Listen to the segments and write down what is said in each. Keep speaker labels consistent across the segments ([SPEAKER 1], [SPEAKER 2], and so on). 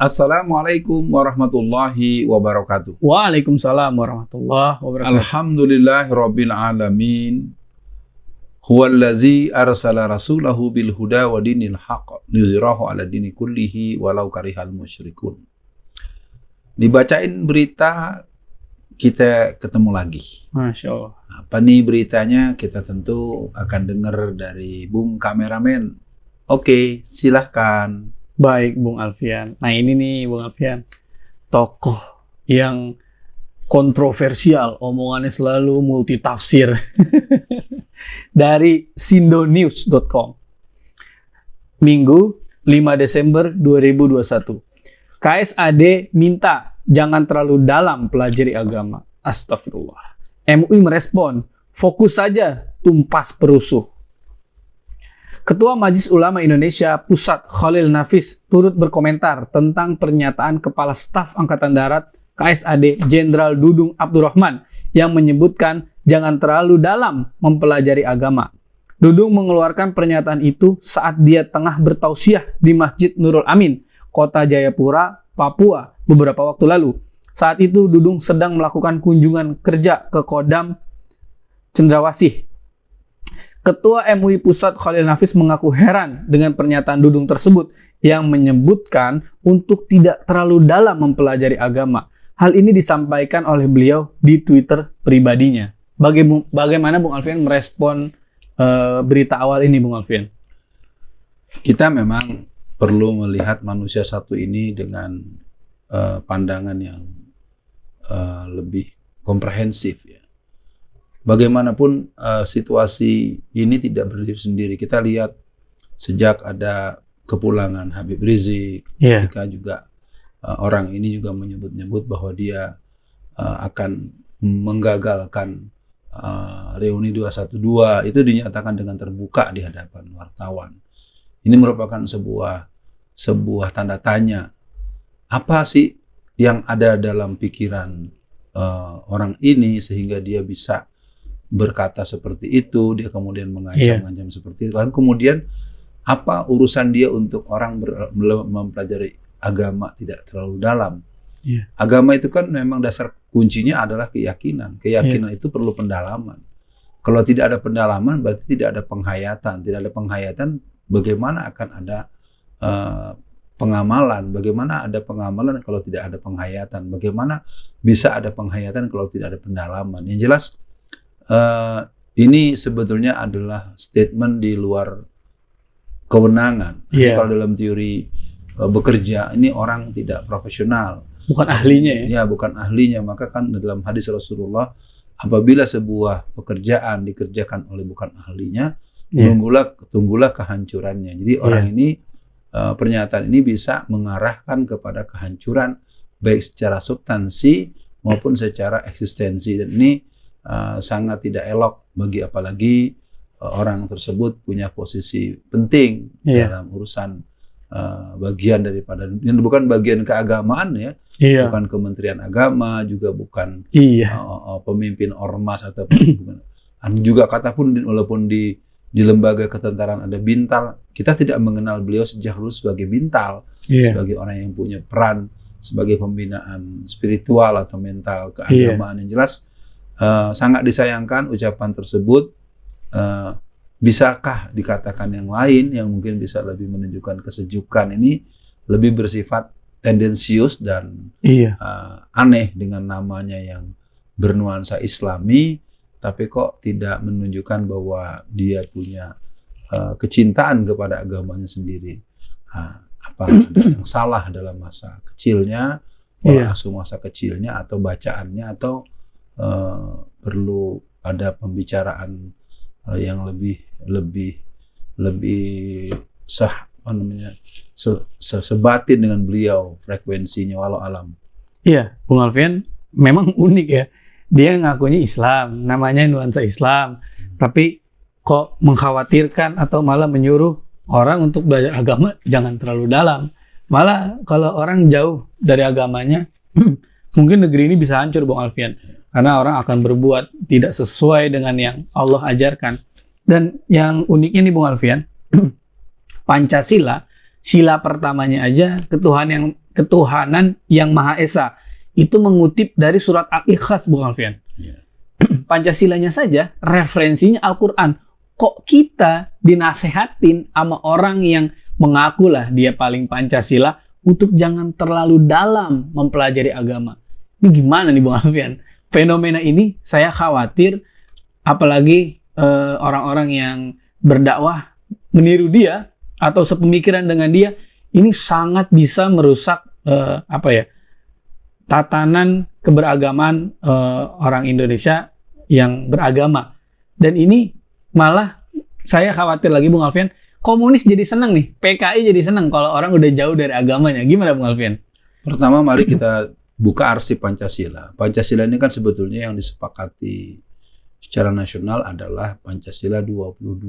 [SPEAKER 1] Assalamualaikum warahmatullahi wabarakatuh.
[SPEAKER 2] Waalaikumsalam warahmatullahi wabarakatuh.
[SPEAKER 1] Alhamdulillahirabbil alamin. Huwallazi arsala rasulahu bil huda wa dinil haqq liyuzhirahu 'ala dini kullihi walau karihal musyrikun. Dibacain berita, kita ketemu lagi.
[SPEAKER 2] Masya Allah.
[SPEAKER 1] Apa nih beritanya? Kita tentu akan dengar dari Bung Kameramen. Oke, silahkan.
[SPEAKER 2] Baik, Bung Alfian. Nah ini nih, Bung Alfian. Tokoh yang kontroversial, omongannya selalu multitafsir. Dari sindonews.com. Minggu 5 Desember 2021. KSAD minta jangan terlalu dalam pelajari agama. Astagfirullah. MUI merespon, fokus saja, tumpas perusuh. Ketua Majelis Ulama Indonesia Pusat Khalil Nafis turut berkomentar tentang pernyataan Kepala Staf Angkatan Darat KSAD Jenderal Dudung Abdurrahman yang menyebutkan jangan terlalu dalam mempelajari agama. Dudung mengeluarkan pernyataan itu saat dia tengah bertausiah di Masjid Nurul Amin, Kota Jayapura, Papua beberapa waktu lalu. Saat itu Dudung sedang melakukan kunjungan kerja ke Kodam Cendrawasih. Ketua MUI Pusat Khalil Nafis mengaku heran dengan pernyataan Dudung tersebut yang menyebutkan untuk tidak terlalu dalam mempelajari agama. Hal ini disampaikan oleh beliau di Twitter pribadinya. Bagaimana Bung Alfian merespon berita awal ini, Bung Alfian?
[SPEAKER 1] Kita memang perlu melihat manusia satu ini dengan pandangan yang lebih komprehensif ya. Bagaimanapun situasi ini tidak berdiri sendiri. Kita lihat sejak ada kepulangan Habib Rizik, ketika juga orang ini juga menyebut-nyebut bahwa dia akan menggagalkan reuni 212, itu dinyatakan dengan terbuka di hadapan wartawan. Ini merupakan sebuah tanda tanya. Apa sih yang ada dalam pikiran orang ini sehingga dia bisa berkata seperti itu, dia kemudian mengancam-ancam seperti itu. Lalu kemudian apa urusan dia untuk orang mempelajari agama tidak terlalu dalam? Agama itu kan memang dasar kuncinya adalah keyakinan. Keyakinan itu perlu pendalaman. Kalau tidak ada pendalaman berarti tidak ada penghayatan. Tidak ada penghayatan, bagaimana akan ada pengamalan? Bagaimana ada pengamalan kalau tidak ada penghayatan? Bagaimana bisa ada penghayatan kalau tidak ada pendalaman? Yang jelas ini sebetulnya adalah statement di luar kewenangan. Kalau dalam teori bekerja, ini orang tidak profesional.
[SPEAKER 2] Bukan ahlinya ya?
[SPEAKER 1] Ya, bukan ahlinya. Maka kan dalam hadis Rasulullah, apabila sebuah pekerjaan dikerjakan oleh bukan ahlinya, tunggulah kehancurannya. Jadi orang ini, pernyataan ini bisa mengarahkan kepada kehancuran, baik secara substansi maupun secara eksistensi. Dan ini sangat tidak elok bagi apalagi orang tersebut punya posisi penting dalam urusan bagian daripada, bukan bagian keagamaan ya, bukan Kementerian Agama, juga bukan pemimpin ormas atau juga kata pun walaupun di lembaga ketentaraan ada bintal, kita tidak mengenal beliau sejak dulu sebagai bintal, sebagai orang yang punya peran sebagai pembinaan spiritual atau mental keagamaan. Yang jelas sangat disayangkan ucapan tersebut. Bisakah dikatakan yang lain yang mungkin bisa lebih menunjukkan kesejukan? Ini lebih bersifat tendensius dan aneh dengan namanya yang bernuansa Islami, tapi kok tidak menunjukkan bahwa dia punya kecintaan kepada agamanya sendiri. Apa ada yang salah dalam masa kecilnya, pola asuh masa kecilnya, atau bacaannya, atau perlu ada pembicaraan yang lebih sebatin dengan beliau, frekuensinya, walau alam.
[SPEAKER 2] Iya, Bung Alfian memang unik ya. Dia ngakunya Islam, namanya nuansa Islam, tapi kok mengkhawatirkan atau malah menyuruh orang untuk belajar agama jangan terlalu dalam. Malah kalau orang jauh dari agamanya, mungkin negeri ini bisa hancur, Bung Alfian. Karena orang akan berbuat tidak sesuai dengan yang Allah ajarkan. Dan yang uniknya nih Bung Alfian, Pancasila sila pertamanya aja ketuhanan yang Maha Esa. Itu mengutip dari surat Al-Ikhlas, Bung Alfian.
[SPEAKER 1] Iya.
[SPEAKER 2] Pancasilanya saja referensinya Al-Quran. Kok kita dinasehatin sama orang yang mengakulah dia paling Pancasila untuk jangan terlalu dalam mempelajari agama? Ini gimana nih Bung Alfian? Fenomena ini saya khawatir, apalagi orang-orang yang berdakwah meniru dia atau sepemikiran dengan dia, ini sangat bisa merusak tatanan keberagaman orang Indonesia yang beragama. Dan ini malah saya khawatir lagi Bung Alfian, komunis jadi senang nih, PKI jadi senang kalau orang udah jauh dari agamanya. Gimana Bung Alfian?
[SPEAKER 1] Pertama mari kita buka arsip Pancasila. Pancasila ini kan sebetulnya yang disepakati secara nasional adalah Pancasila 22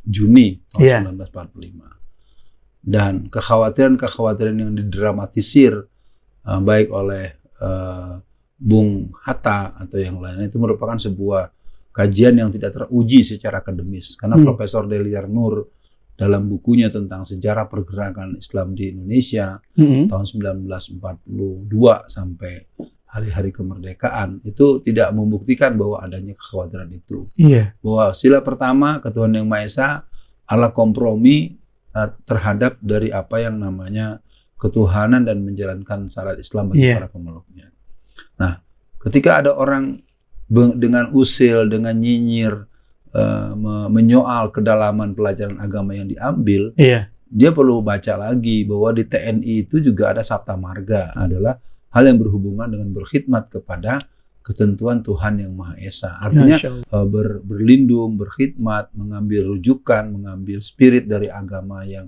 [SPEAKER 1] Juni tahun 1945. Dan kekhawatiran yang didramatisir baik oleh Bung Hatta atau yang lainnya itu merupakan sebuah kajian yang tidak teruji secara akademis. Karena Profesor Deliar Nur dalam bukunya tentang sejarah pergerakan Islam di Indonesia tahun 1942 sampai hari-hari kemerdekaan itu tidak membuktikan bahwa adanya kekhawatiran itu.
[SPEAKER 2] Iya.
[SPEAKER 1] Bahwa sila pertama ketuhanan yang Maha Esa adalah kompromi terhadap dari apa yang namanya ketuhanan dan menjalankan syariat Islam bagi para pemeluknya. Nah, ketika ada orang dengan usil, dengan nyinyir, menyoal kedalaman pelajaran agama yang diambil, dia perlu baca lagi bahwa di TNI itu juga ada Sabta Marga, adalah hal yang berhubungan dengan berkhidmat kepada ketentuan Tuhan yang Maha Esa. Artinya berlindung, berkhidmat, mengambil rujukan, mengambil spirit dari agama yang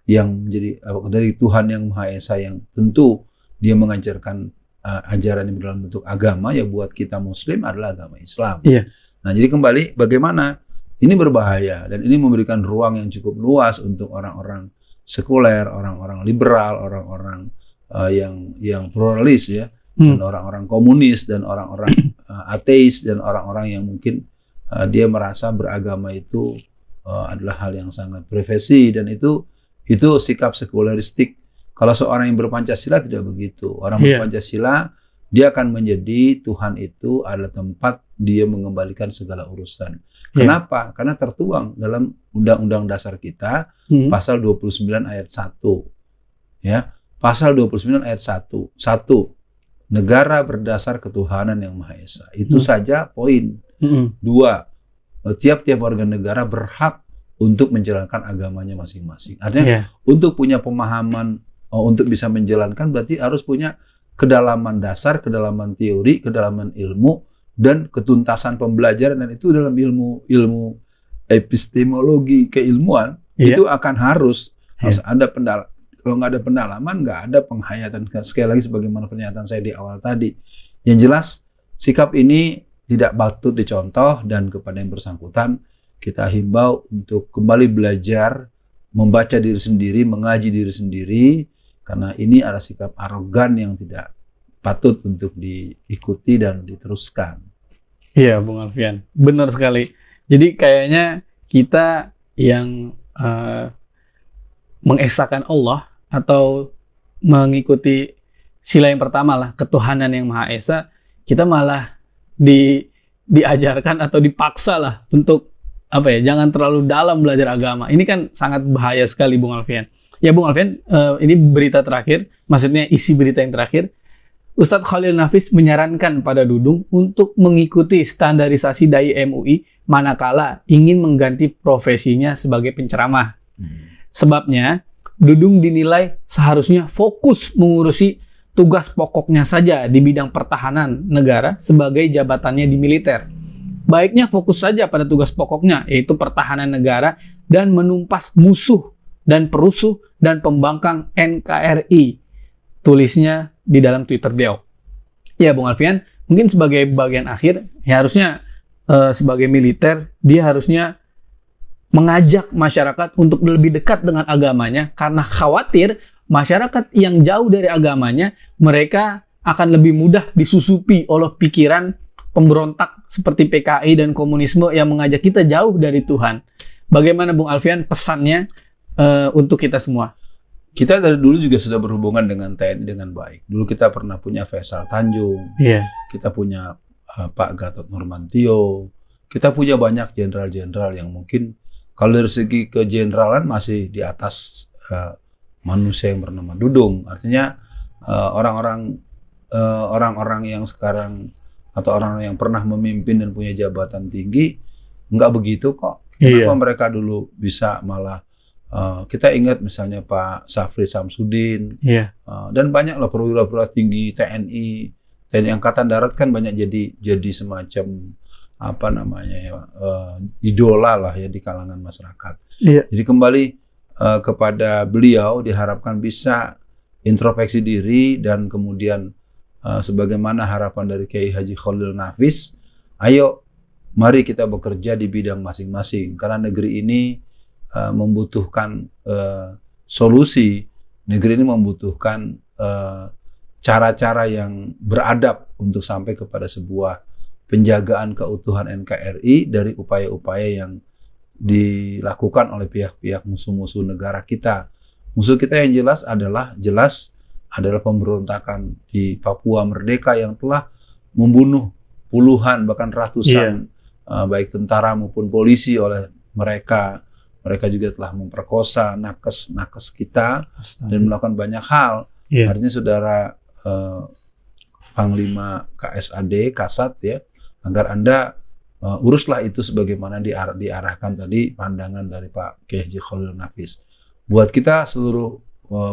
[SPEAKER 1] menjadi dari Tuhan yang Maha Esa, yang tentu dia mengajarkan ajaran yang dalam bentuk agama, ya buat kita Muslim adalah agama Islam. Nah, jadi kembali bagaimana ini berbahaya dan ini memberikan ruang yang cukup luas untuk orang-orang sekuler, orang-orang liberal, orang-orang yang pluralis ya, dan orang-orang komunis dan orang-orang ateis dan orang-orang yang mungkin dia merasa beragama itu adalah hal yang sangat privasi, dan itu sikap sekuleristik. Kalau seorang yang berpancasila tidak begitu. Orang berpancasila, dia akan menjadi Tuhan itu adalah tempat dia mengembalikan segala urusan. Kenapa? Karena tertuang dalam Undang-Undang Dasar kita, pasal 29 ayat 1. Ya, pasal 29 ayat 1. 1. Negara berdasar ketuhanan yang Maha Esa. Itu saja poin. 2. Tiap-tiap warga negara berhak untuk menjalankan agamanya masing-masing. Artinya untuk punya pemahaman, untuk bisa menjalankan berarti harus punya kedalaman dasar, kedalaman teori, kedalaman ilmu, dan ketuntasan pembelajaran. Dan itu dalam ilmu epistemologi keilmuan itu akan harus ada pendalaman. Kalau nggak ada pendalaman, nggak ada penghayatan. Sekali lagi sebagaimana pernyataan saya di awal tadi, yang jelas sikap ini tidak patut dicontoh, dan kepada yang bersangkutan kita himbau untuk kembali belajar, membaca diri sendiri, mengaji diri sendiri, karena ini adalah sikap arogan yang tidak patut untuk diikuti dan diteruskan.
[SPEAKER 2] Iya, Bung Alfian, benar sekali. Jadi kayaknya kita yang mengesahkan Allah atau mengikuti sila yang pertama lah, ketuhanan yang Maha Esa, kita malah diajarkan atau dipaksa lah untuk jangan terlalu dalam belajar agama. Ini kan sangat bahaya sekali, Bung Alfian. Ya, Bung Alfian, ini berita terakhir, maksudnya isi berita yang terakhir. Ustadz Khalil Nafis menyarankan pada Dudung untuk mengikuti standarisasi dai MUI manakala ingin mengganti profesinya sebagai penceramah. Sebabnya, Dudung dinilai seharusnya fokus mengurusi tugas pokoknya saja di bidang pertahanan negara sebagai jabatannya di militer. Baiknya fokus saja pada tugas pokoknya, yaitu pertahanan negara dan menumpas musuh dan perusuh dan pembangkang NKRI. Tulisnya di dalam Twitter beliau. Ya, Bung Alfian, mungkin sebagai bagian akhir, ya harusnya sebagai militer, dia harusnya mengajak masyarakat untuk lebih dekat dengan agamanya, karena khawatir masyarakat yang jauh dari agamanya, mereka akan lebih mudah disusupi oleh pikiran pemberontak seperti PKI dan komunisme yang mengajak kita jauh dari Tuhan. Bagaimana Bung Alfian pesannya untuk kita semua?
[SPEAKER 1] kita dari dulu juga sudah berhubungan dengan TNI dengan baik. Dulu kita pernah punya Faisal Tanjung, kita punya Pak Gatot Nurmantio, kita punya banyak jenderal-jenderal yang mungkin kalau dari segi kejeneralan masih di atas manusia yang bernama Dudung. Artinya orang-orang yang sekarang atau orang-orang yang pernah memimpin dan punya jabatan tinggi nggak begitu kok. Kenapa mereka dulu bisa malah kita ingat misalnya Pak Safri Samsudin dan banyaklah perwira-perwira tinggi TNI Angkatan Darat kan banyak jadi semacam apa namanya ya, idola lah ya di kalangan masyarakat. Jadi kembali kepada beliau diharapkan bisa introspeksi diri dan kemudian sebagaimana harapan dari Kiai Haji Khalil Nafis, ayo mari kita bekerja di bidang masing-masing karena negeri ini membutuhkan solusi. Negeri ini membutuhkan cara-cara yang beradab untuk sampai kepada sebuah penjagaan keutuhan NKRI dari upaya-upaya yang dilakukan oleh pihak-pihak musuh-musuh negara kita. Musuh kita yang jelas adalah pemberontakan di Papua Merdeka yang telah membunuh puluhan bahkan ratusan baik tentara maupun polisi oleh mereka. Mereka juga telah memperkosa nakes kita dan melakukan banyak hal. Artinya saudara Panglima KSAD, Kasat ya, agar Anda uruslah itu sebagaimana diarahkan tadi pandangan dari Pak Kiai Haji Khalil Nafis. Buat kita seluruh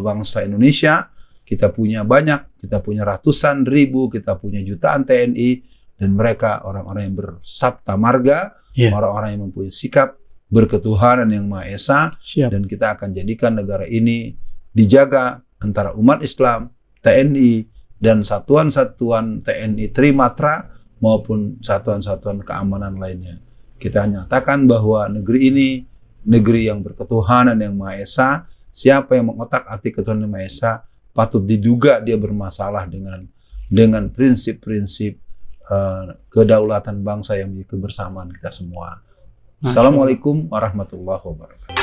[SPEAKER 1] bangsa Indonesia, kita punya banyak, kita punya ratusan ribu, kita punya jutaan TNI, dan mereka orang-orang yang bersabta marga, orang-orang yang mempunyai sikap berketuhanan yang Maha Esa, dan kita akan jadikan negara ini dijaga antara umat Islam, TNI, dan satuan-satuan TNI Trimatra maupun satuan-satuan keamanan lainnya. Kita nyatakan bahwa negeri ini negeri yang berketuhanan yang Maha Esa. Siapa yang mengotak-atik ketuhanan yang Maha Esa patut diduga dia bermasalah dengan prinsip-prinsip kedaulatan bangsa yang menjadi kebersamaan kita semua. Assalamualaikum warahmatullahi wabarakatuh.